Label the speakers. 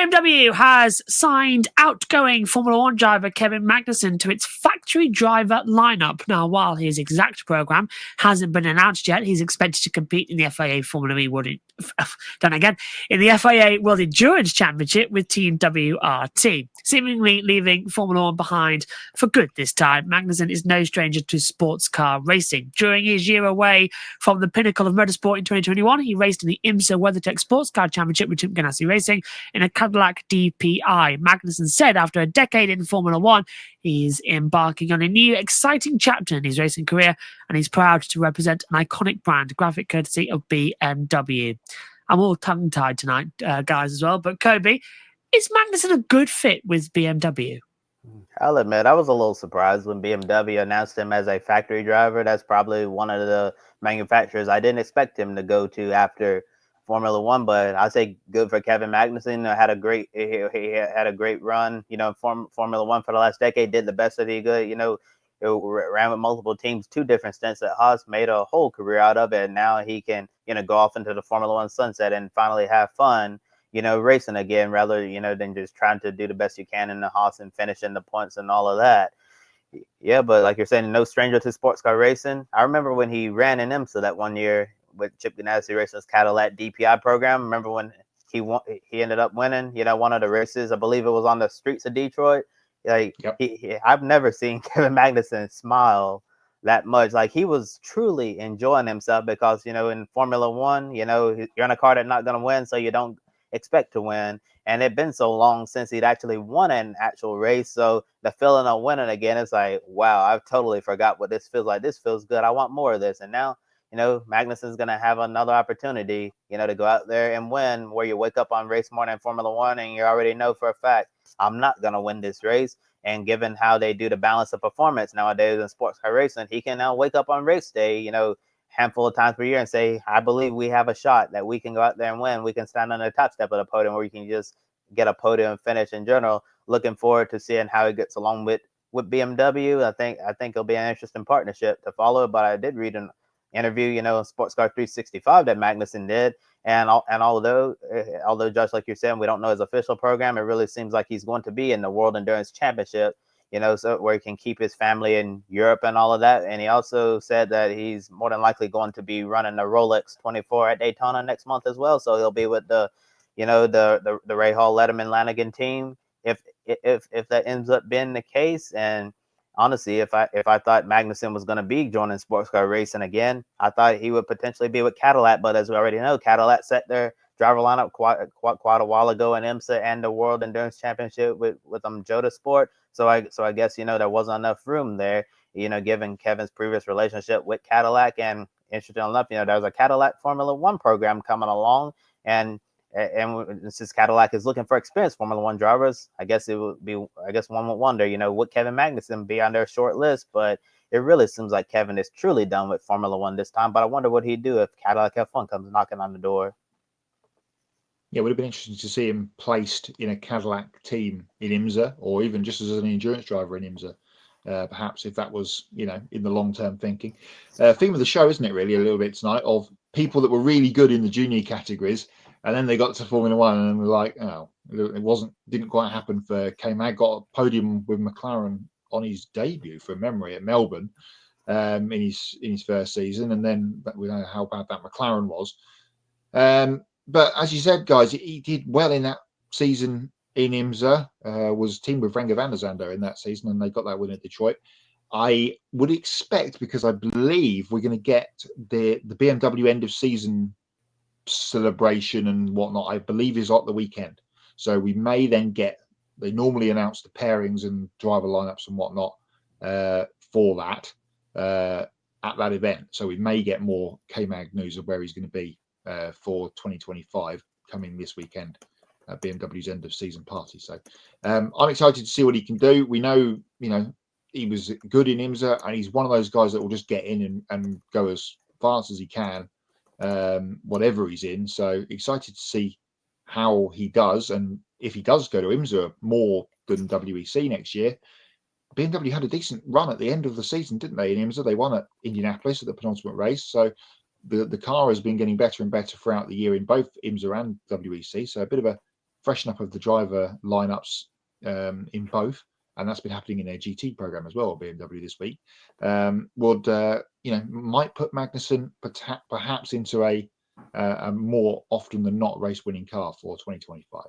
Speaker 1: BMW has signed outgoing Formula One driver Kevin Magnussen to its factory driver lineup. Now, while his exact program hasn't been announced yet, he's expected to compete in the FIA Formula E World in the FIA World Endurance Championship with Team WRT, seemingly leaving Formula One behind for good this time. Magnussen is no stranger to sports car racing. During his year away from the pinnacle of motorsport in 2021, he raced in the IMSA WeatherTech Sports Car Championship with Chip Ganassi Racing in a Cadillac DPI. Magnussen said after a decade in Formula One, he's embarking on a new, exciting chapter in his racing career, and he's proud to represent an iconic brand, graphic courtesy of BMW. I'm all tongue-tied tonight, guys, as well. But Kobe, is Magnussen a good fit with BMW?
Speaker 2: I'll admit, I was a little surprised when BMW announced him as a factory driver. That's probably one of the manufacturers I didn't expect him to go to after Formula One. But I say good for Kevin Magnussen. He had a great run. Formula One for the last decade. Did the best that he could. Ran with multiple teams, 2 different stints at Haas, made a whole career out of it. And now he can go off into the Formula One sunset and finally have fun. Racing again, rather, than just trying to do the best you can in the Haas and finishing the points and all of that. Yeah, but like you're saying, no stranger to sports car racing. I remember when he ran in IMSA that one year with Chip Ganassi Racing's Cadillac DPI program. Remember when he ended up winning, one of the races. I believe it was on the streets of Detroit.
Speaker 3: Yep.
Speaker 2: I've never seen Kevin Magnussen smile that much. Like, he was truly enjoying himself because, in Formula One, you're in a car that's not going to win, so you don't expect to win. And it'd been so long since he'd actually won an actual race, so the feeling of winning again is like, wow, I've totally forgot what this feels like. This feels good. I want more of this. And now Magnussen's going to have another opportunity to go out there and win, where you wake up on race morning in Formula One and you already know for a fact, I'm not going to win this race. And given how they do the balance of performance nowadays in sports car racing, he can now wake up on race day, handful of times per year and say, I believe we have a shot that we can go out there and win. We can stand on the top step of the podium, where you can just get a podium finish in general. Looking forward to seeing how he gets along with BMW. I think it'll be an interesting partnership to follow. But I did read an interview, Sports Car 365 that Magnussen did. And although Josh, like you're saying, we don't know his official program, it really seems like he's going to be in the World Endurance Championship, so where he can keep his family in Europe and all of that. And he also said that he's more than likely going to be running the Rolex 24 at Daytona next month as well. So he'll be with the Ray Hall, Letterman, Lanigan team if that ends up being the case. And honestly, if I thought Magnussen was going to be joining sports car racing again, I thought he would potentially be with Cadillac. But as we already know, Cadillac set their driver lineup quite a while ago in IMSA and the World Endurance Championship with Jota Sport. So I guess there wasn't enough room there, given Kevin's previous relationship with Cadillac. And interesting enough, there was a Cadillac Formula One program coming along, and since Cadillac is looking for experienced Formula One drivers, I guess one would wonder, would Kevin Magnussen be on their short list? But it really seems like Kevin is truly done with Formula One this time. But I wonder what he'd do if Cadillac F1 comes knocking on the door.
Speaker 3: Yeah, it would have been interesting to see him placed in a Cadillac team in IMSA, or even just as an endurance driver in IMSA. Perhaps if that was, in the long-term thinking. Theme of the show, isn't it, really, a little bit tonight, of people that were really good in the junior categories, and then they got to Formula One and were like, oh, didn't quite happen for K-Mag. Got a podium with McLaren on his debut, from memory, at Melbourne in his first season, and then we know how bad that McLaren was. But as you said, guys, he did well in that season in IMSA, was teamed with Renger van der Zande in that season, and they got that win at Detroit. I would expect, because I believe we're going to get the BMW end of season celebration and whatnot, I believe is at the weekend. So we may then they normally announce the pairings and driver lineups and whatnot for that at that event. So we may get more K-Mag news of where he's going to be for 2025 coming this weekend at BMW's end of season party. So I'm excited to see what he can do. We know, he was good in IMSA, and he's one of those guys that will just get in and go as fast as he can, whatever he's in. So excited to see how he does, and if he does go to IMSA more than WEC next year. BMW had a decent run at the end of the season, didn't they, in IMSA? They won at Indianapolis at the penultimate race. So the car has been getting better and better throughout the year in both IMSA and WEC. So a bit of a freshen up of the driver lineups in both, and that's been happening in their GT program as well, BMW this week, might put Magnussen perhaps into a more often than not race winning car for 2025.